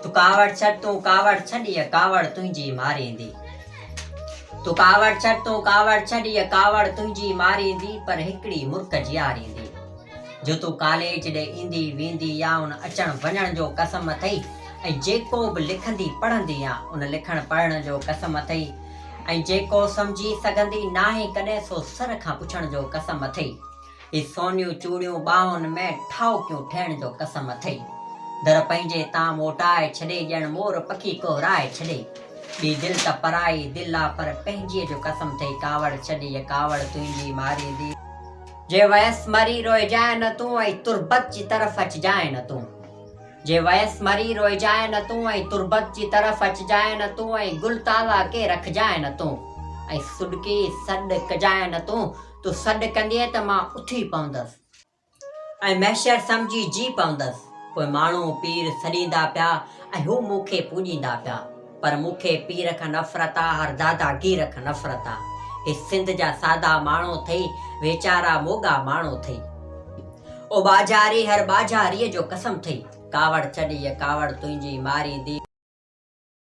तू कावड़ छड़ तू कावड़ छड़िए कावड़ तुझी मारींदी। तू कावड़ छड़ तू कावड़ छड़िए कावड़ तुझी मारींदी पर हिकड़ी मुर्ख जियारींदी। जो तू कॉलेज ॾे ईंदी वेंदी या उन अचण वञण जो कसम अथई ऐं जेको बि लिखंदी पढ़ंदी आ उन लिखण पढ़ण जो कसम अथई ऐं जेको सम्झी सघंदी नाहे कॾहिं सो सर खां पुछण जो कसम अथई। ही सोनियूं चूड़ियूं ॿाहुनि में ठाउकियूं ठहिण जो कसम अथई। दर पंहिंजे तां मोटाए छॾे ॼण मोर पखी कोहराए छॾे। ॿी दिलि त पराई दिलि आ पर पंहिंजीअ जो कसम अथई कावड़ छॾी कावड़ तुंहिंजी मारींदी। जे वयस मरी रोइजाए न तूं ऐं तुरबत जी तरफ़ अचिजाए न तूं। जे वयस मरी रोइजाए न तूं ऐं तुरबत जी तरफ़ अचिजाए न तूं ऐं गुल ताला के रखजाए न तूं ऐं सुॾकी सॾु कजाए न तूं। तूं सॾु कंदीअ त मां उथी पवंदसि ऐं मैशर सम्झी जी पवंदसि। पोइ माण्हू पीर सॾींदा पिया ऐं हू मूंखे पूॼींदा पिया पर मूंखे पीर खां नफ़रत आ हर दादागीर खां नफ़रत आ। हे सिंध जा सादा माण्हू अथई वेचारा मोगा माण्हू अथई। ओ बाजारी हर बाजारीअ जो कसम अथई कावड़ छॾी कावड़ तुंहिंजी मारींदी।